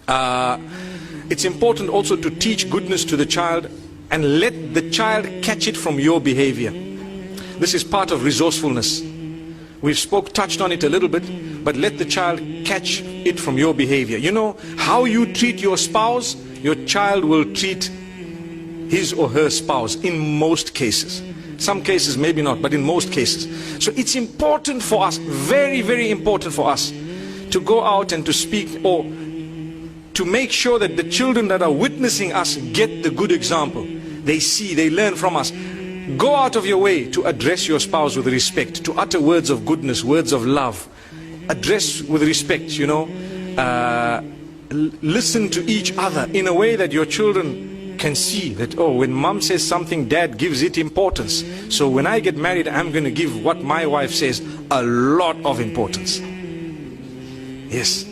It's important also to teach goodness to the child and let the child catch it from your behavior. This is part of resourcefulness. We've touched on it a little bit, but let the child catch it from your behavior. You know, how you treat your spouse, your child will treat his or her spouse in most cases. Some cases maybe not, but in most cases. So it's important for us, very, very important for us, to go out and to speak, or to make sure that the children that are witnessing us get the good example. They see, they learn from us. Go out of your way to address your spouse with respect, to utter words of goodness, words of love. Address with respect, you know. Listen to each other in a way that your children can see that, oh, when mom says something, dad gives it importance. So when I get married, I'm going to give what my wife says a lot of importance. Yes.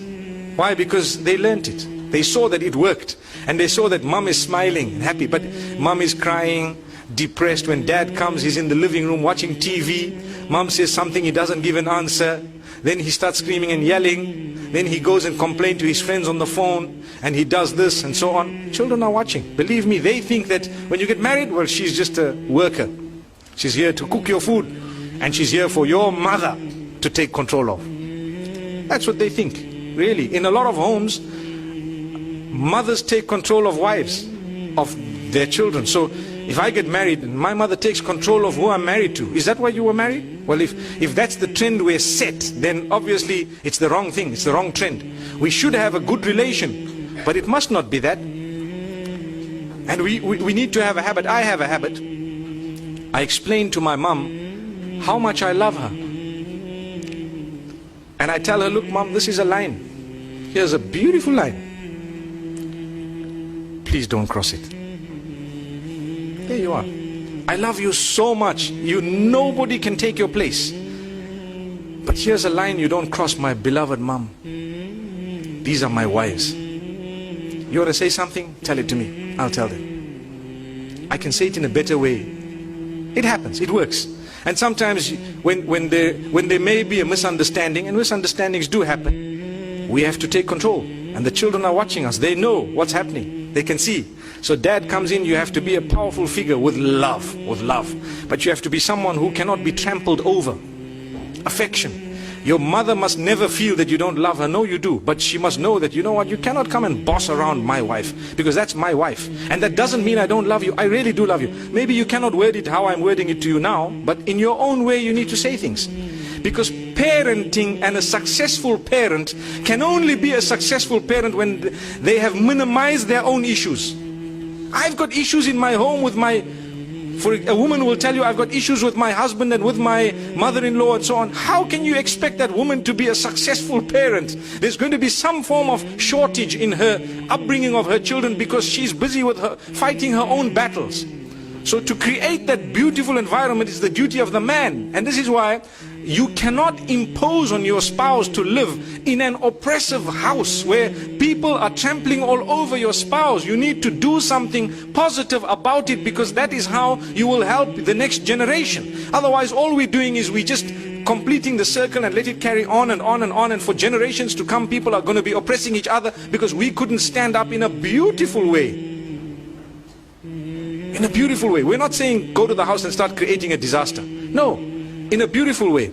Why? Because they learned it. They saw that it worked. And they saw that mom is smiling and happy, but mom is crying, depressed. When dad comes, he's in the living room watching TV. Mom says something, he doesn't give an answer. Then he starts screaming and yelling. Then he goes and complains to his friends on the phone, and he does this and so on. Children are watching. Believe me, they think that when you get married, well, she's just a worker. She's here to cook your food, and she's here for your mother to take control of. That's what they think, really. In a lot of homes, mothers take control of wives, of their children. So if I get married and my mother takes control of who I'm married to, is that why you were married? Well, if that's the trend we're set, then obviously it's the wrong thing, it's the wrong trend. We should have a good relation, but it must not be that. And we need to have a habit. I have a habit. I explain to my mom how much I love her. And I tell her, look mom, this is a line. Here's a beautiful line. Please don't cross it. There you are. I love you so much. Nobody can take your place. But here's a line you don't cross, my beloved mom. These are my wives. You want to say something? Tell it to me. I'll tell them. I can say it in a better way. It happens. It works. And sometimes when there may be a misunderstanding, and misunderstandings do happen, we have to take control. And the children are watching us. They know what's happening. They can see. So dad comes in, you have to be a powerful figure with love, But you have to be someone who cannot be trampled over. Affection. Your mother must never feel that you don't love her. No, you do. But she must know that, you know what, you cannot come and boss around my wife, because that's my wife. And that doesn't mean I don't love you. I really do love you. Maybe you cannot word it how I'm wording it to you now, but in your own way you need to say things. Because parenting, and a successful parent can only be a successful parent when they have minimized their own issues. I've got issues in my home with a woman will tell you, I've got issues with my husband and with my mother-in-law and so on. How can you expect that woman to be a successful parent? There's going to be some form of shortage in her upbringing of her children, because she's busy with fighting her own battles. So to create that beautiful environment is the duty of the man. And this is why you cannot impose on your spouse to live in an oppressive house where people are trampling all over your spouse. You need to do something positive about it, because that is how you will help the next generation. Otherwise, all we're doing is we just completing the circle and let it carry on and on and on. And for generations to come, people are going to be oppressing each other because we couldn't stand up in a beautiful way. In a beautiful way. We're not saying go to the house and start creating a disaster. No, in a beautiful way.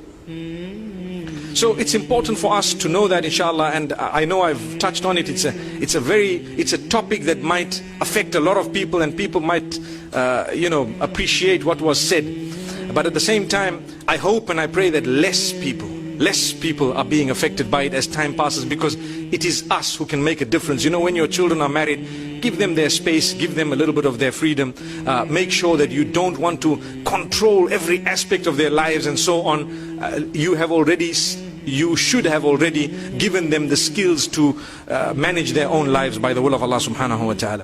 So it's important for us to know that, inshallah, and I know I've touched on it. It's a topic that might affect a lot of people, and people might appreciate what was said. But at the same time, I hope and I pray that less people are being affected by it as time passes, because it is us who can make a difference. You know, when your children are married, give them their space, give them a little bit of their freedom. Make sure that you don't want to control every aspect of their lives and so on. You should have already given them the skills to manage their own lives by the will of Allah subhanahu wa ta'ala.